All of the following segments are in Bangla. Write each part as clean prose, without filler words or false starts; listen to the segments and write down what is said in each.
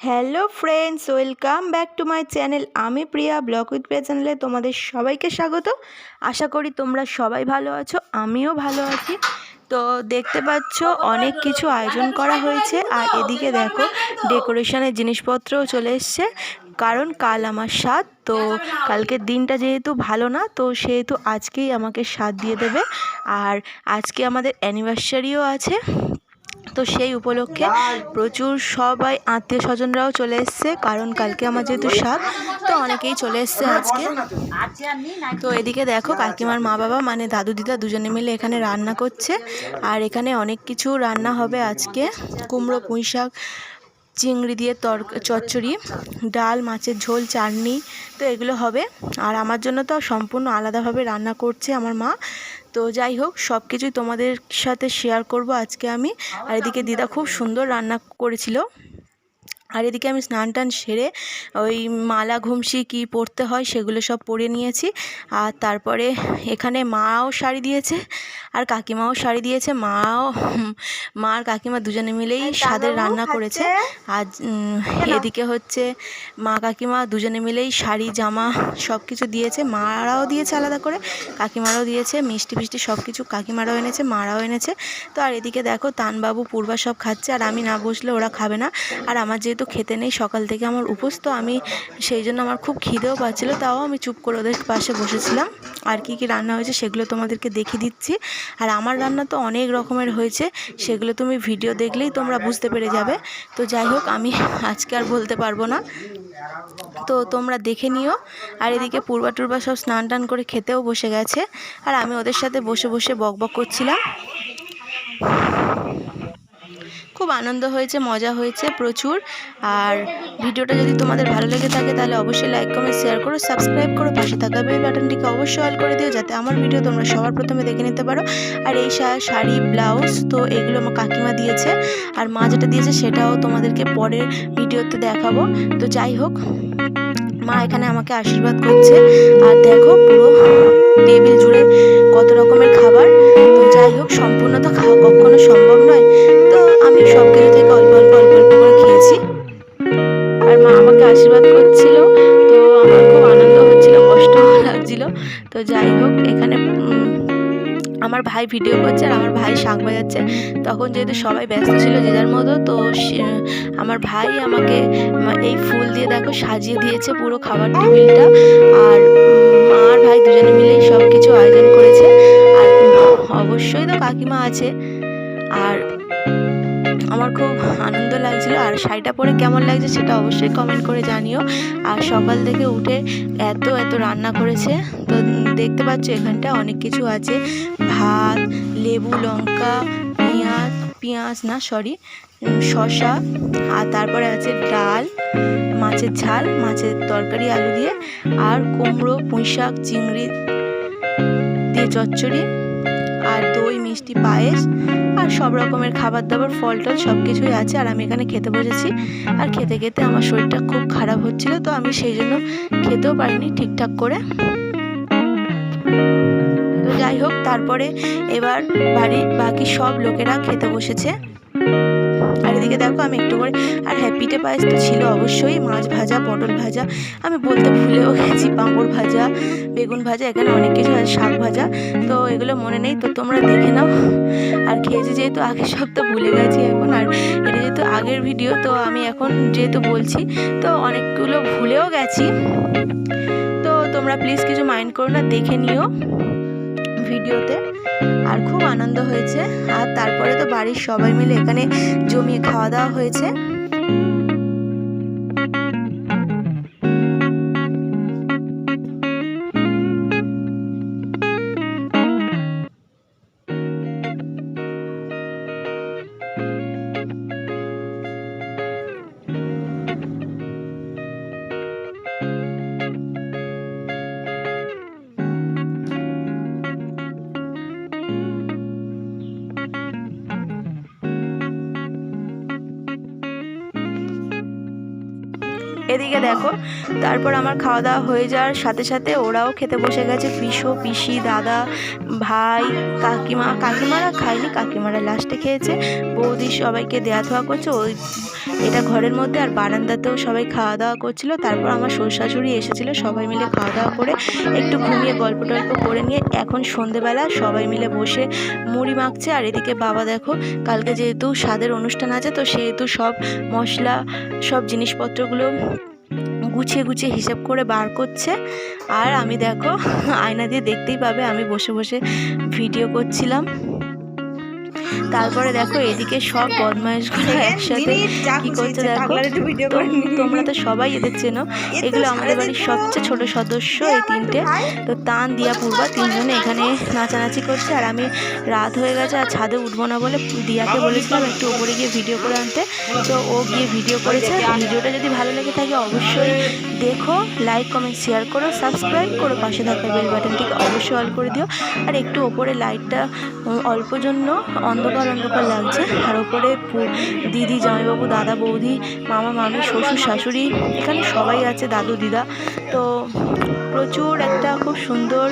Hello friends, welcome back to my channel. আমি প্রিয়া, ব্লগ উইথ প্রিয়া চ্যানেলে তোমাদের সবাইকে স্বাগত। আশা করি তোমরা সবাই ভালো আছো, আমিও ভালো আছি। তো দেখতে পাচ্ছ অনেক কিছু আয়োজন করা হয়েছে, আর এদিকে দেখো ডেকোরেশনের জিনিসপত্রও চলে এসছে, কারণ কাল আমার সাধ। তো কালকের দিনটা যেহেতু ভালো না, তো সেহেতু আজকেই আমাকে সাধ দিয়ে দেবে। আর আজকে আমাদের অ্যানিভার্সারিও আছে, তো সেই উপলক্ষে প্রচুর সবাই আত্মীয় স্বজনরাও চলে এসছে, কারণ কালকে আমার যেহেতু সাধ, তো অনেকেই চলে এসছে আজকে। তো এদিকে দেখো কাকিমার মা বাবা মানে দাদু দিদা দুজনে মিলে এখানে রান্না করছে, আর এখানে অনেক কিছু রান্না হবে আজকে। কুমড়ো, পুঁই শাক, চিংড়ি দিয়ে চচ্চড়ি, ডাল, মাছের ঝোল, চাটনি, তো এগুলো হবে। আর আমার জন্য তো সম্পূর্ণ আলাদাভাবে রান্না করছে আমার মা। তো যাই হোক, সব কিছুই তোমাদের সাথে শেয়ার করব আজকে আমি। আর এদিকে দিদা খুব সুন্দর রান্না করেছিল। আর এদিকে আমি স্নান টান সেরে ওই মালা ঘুমসি কী পরতে হয় সেগুলো সব পরে নিয়েছি। আর তারপরে এখানে মাও শাড়ি দিয়েছে আর কাকিমাও শাড়ি দিয়েছে। মা আর কাকিমা দুজনে মিলেই স্বাদের রান্না করেছে। আর এদিকে হচ্ছে মা কাকিমা দুজনে মিলেই শাড়ি জামা সব কিছু দিয়েছে। মারাও দিয়েছে আলাদা করে, কাকিমারাও দিয়েছে, মিষ্টি ফিষ্টি সব কিছু কাকিমারাও এনেছে, মারাও এনেছে। তো আর এদিকে দেখো তানবাবু, পূর্বা সব খাচ্ছে, আর আমি না বসলে ওরা খাবে না। আর আমার যেহেতু খেতে নেই, সকাল থেকে আমার উপোস, তো আমি সেই জন্য আমার খুব খিদেও পাচ্ছিলো, তাও আমি চুপ করে ওদের পাশে বসেছিলাম। আর কি কি রান্না হয়েছে সেগুলো তোমাদেরকে দেখিয়ে দিচ্ছি। আর আমার রান্না তো অনেক রকমের হয়েছে, সেগুলো তুমি ভিডিও দেখলেই তোমরা বুঝতে পেরে যাবে। তো যাই হোক, আমি আজকে আর বলতে পারবো না, তো তোমরা দেখে নিও। আর এদিকে পূর্বা টুর্বা সব স্নান টান করে খেতেও বসে গেছে, আর আমি ওদের সাথে বসে বসে বকবক করছিলাম। খুব আনন্দ হয়েছে, মজা হয়েছে প্রচুর। আর ভিডিওটা যদি তোমাদের ভালো লেগে থাকে তাহলে অবশ্যই লাইক, কমেন্ট, শেয়ার করো, সাবস্ক্রাইব করো, পাশে থাকা বেল বাটনটিকে অবশ্যই অল করে দিও, যাতে আমার ভিডিও তোমরা সবার প্রথমে দেখে নিতে পারো। আর এই শাড়ি, ব্লাউজ, তো এগুলো আমার কাকিমা দিয়েছে, আর মা যেটা দিয়েছে সেটাও তোমাদেরকে পরের ভিডিওতে দেখাবো। তো যাই হোক, মা এখানে আমাকে আশীর্বাদ করছে। আর দেখো পুরো টেবিল জুড়ে কত রকমের খাবার। তো যাই হোক, সম্পূর্ণ তো খাওয়া কখনো সম্ভব নয়, তো আমি সব কিছু থেকে অল্প অল্প অল্প অল্প করে খেয়েছি। আর মা আমাকে আশীর্বাদ করছিল, তো আমার খুব আনন্দ হচ্ছিল, কষ্টও লাগছিল। তো যাই হোক, এখানে আমার ভাই ভিডিও করছে আর আমার ভাই শাঁখ বাজাচ্ছে। তখন যেহেতু সবাই ব্যস্ত ছিল যে যার মতো, তো আমার ভাই আমাকে এই ফুল দিয়ে দেখো সাজিয়ে দিয়েছে পুরো খাবার টেবিলটা। আর মা আর ভাই দুজনে মিলেই সব কিছু আয়োজন করেছে। আর অবশ্যই তো কাকিমা আছে। আর আমার খুব আনন্দ লাগছিল। আর শাড়িটা পরে কেমন লাগছে সেটা অবশ্যই কমেন্ট করে জানিও। আর সকাল থেকে উঠে এত এত রান্না করেছে, তো দেখতে পাচ্ছ এখানটা অনেক কিছু আছে। ভাত, লেবু, লঙ্কা, শসা, আর তারপরে আছে ডাল, মাছের ঝাল, মাছের তরকারি আলু দিয়ে, আর কুমড়ো, পুঁই শাক, চিংড়ি দিয়ে চচ্চড়ি, আর দই, মিষ্টি, পায়েস, আর সব রকমের খাবার দাবার, ফল টল সব কিছুই আছে। আর আমি এখানে খেতে বসেছি। আর খেতে খেতে আমার শরীরটা খুব খারাপ হচ্ছিল, তো আমি সেই জন্য খেতেও পারিনি ঠিকঠাক করে। তো যাই হোক, তারপরে এবার বাড়ির বাকি সব লোকেরা খেতে বসেছে। আর এদিকে দেখো আমি একটু করে, আর হ্যাঁ, পিঠে পায়েস তো ছিল অবশ্যই, মাছ ভাজা, পটল ভাজা, আমি বলতে ভুলেও গেছি, পাঁপড় ভাজা, বেগুন ভাজা, এখানে অনেক কিছু আছে, শাক ভাজা, তো এগুলো মনে নেই, তো তোমরা দেখে নাও। আর খেয়েছি যেহেতু আগে, সব তো ভুলে গেছি এখন। আর এটা যেহেতু আগের ভিডিও, তো আমি এখন যেহেতু বলছি, তো অনেকগুলো ভুলেও গেছি, তো তোমরা প্লিজ কিছু মাইন্ড করো না, দেখে নিও ভিডিওতে। আর খুব আনন্দ হয়েছে। আর তারপরে তো বাড়ির সবাই মিলে এখানে জমিয়ে খাওয়া দাওয়া হয়েছে। এদিকে দেখো, তারপর আমার খাওয়া দাওয়া হয়ে যাওয়ার সাথে সাথে ওরাও খেতে বসে গেছে। পিসি, দাদা, ভাই, কাকিমারা খায়নি, কাকিমারা লাস্টে খেয়েছে। বৌদি সবাইকে দেয়া থোয়া করছে, ওই এটা ঘরের মধ্যে, আর বারান্দাতেও সবাই খাওয়া দাওয়া করছিল। তারপর আমার শ্বশুর শাশুড়ি এসেছিলো, সবাই মিলে খাওয়া দাওয়া করে একটু ঘুমিয়ে গল্প টল্প করে নিয়ে এখন সন্ধেবেলা সবাই মিলে বসে মুড়ি মাখছে। আর এদিকে বাবা দেখো, কালকে যেহেতু স্বাদের অনুষ্ঠান আছে তো সেহেতু সব মশলা সব জিনিসপত্রগুলো গুছিয়ে গুছিয়ে হিসাব করে বার করছে। আর আমি দেখো আয়না দিয়ে দেখতেই পাবে আমি বসে বসে ভিডিও করছিলাম। তারপরে দেখো এদিকে সব বদমাইশগুলো একসাথে কি করছে দেখো। তো তোমরা তো সবাই এদের চেনো, এগুলো আমাদের বাড়ির সবচেয়ে ছোট সদস্য এই তিনটে। তো তান, দিয়া, পূর্বা তিনজনে এখানে নাচানাচি করছে। আর আমি রাত হয়ে গেছে আর ছাদে উঠবো না বলে দিয়াকে বলেছিলাম একটু ওপরে গিয়ে ভিডিও করে আনতে, তো ও গিয়ে ভিডিও করেছে। ভিডিওটা যদি ভালো লেগে থাকে অবশ্যই দেখো, লাইক কমেন্ট শেয়ার করো, সাবস্ক্রাইব করো, পাশে থাকা বেল বাটনটিকে অবশ্যই অল করে দিও। আর একটু ওপরে লাইটটা অল্প জন্য অন্ধকার অন্ধকার লাগছে। আর ওপরে দিদি, জামাইবাবু, দাদা, বৌদি, মামা, মামি, শ্বশুর শাশুড়ি, এখানে সবাই আছে, দাদু দিদা। তো প্রচুর একটা খুব সুন্দর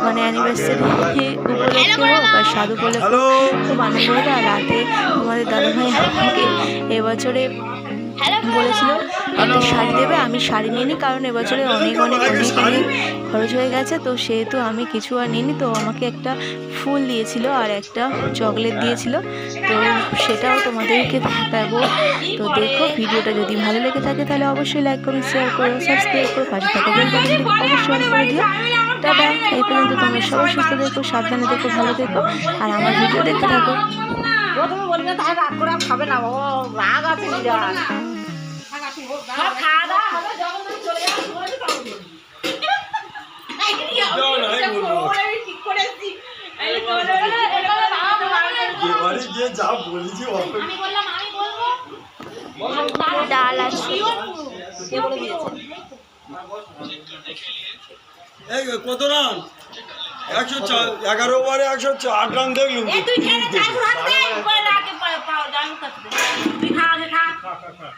মানে অ্যানিভার্সারি উপলক্ষে হোক আর স্বাদ উপলক্ষে খুব আনন্দ হবে। আর রাতে তোমাদের দাদাভাই আমাকে এবছরে বলেছিল একটা শাড়ি দেবে, আমি শাড়ি নিইনি কারণ এবছরে অনেক অনেক অনেক অনেক খরচ হয়ে গেছে, তো সেহেতু আমি কিছু আর নিইনি। তো আমাকে একটা ফুল দিয়েছিল আর একটা চকলেট দিয়েছিল, তো সেটাও তোমাদেরকে দেখাবো। তো দেখো, ভিডিওটা যদি ভালো লেগে থাকে তাহলে অবশ্যই লাইক করো, শেয়ার করো, সাবস্ক্রাইব করো, পাশে থাকা বেল বাটনটি অবশ্যই অন করে দিও। টাটা, এই পর্যন্ত তোমরা সবাই সুস্থ দেখো, সাবধানে দেখো, ভালো দেখো আর আমার ভিডিও দেখতে থাকো। প্রথমে বলবে তাই রাগ করে খাবে না, ও রাগ আছে বিরাট। সব খাওয়া দাওয়া হবে, যখন তুমি চলে যাবে তোমার তো পাবো। ঠিক করেছি আমি বললাম আমি বলবো ডাল আছে কে বলে দিয়েছে এই কত রান 111 ওভারে 108 রান দেখলুম। এই তুই খেলে চাই রান দে পরে না কে পাও জানো কত তুই খা খা।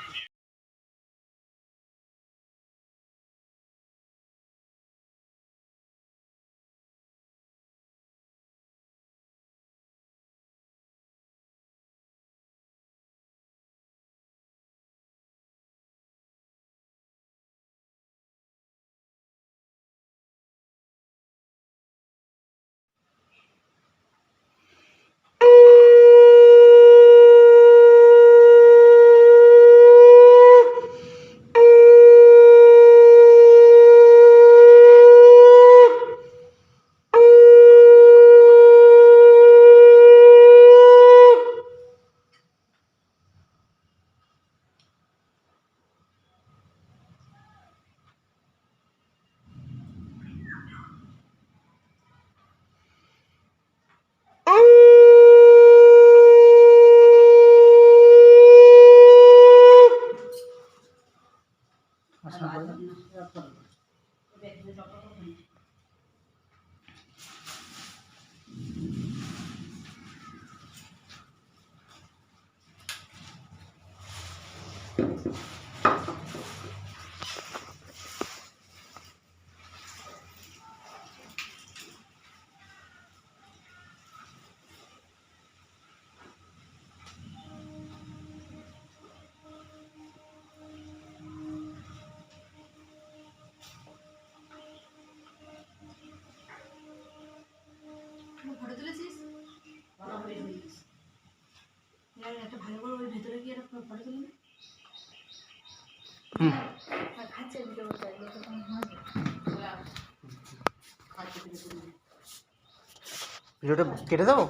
ফটো তুলেছিস একটা ভালো করে ওই ভেতরে গিয়ে একটা ফটো তুলে নে। খাচ্ছে ভিডিও করতে ভিডিওটা কেটে দেবো।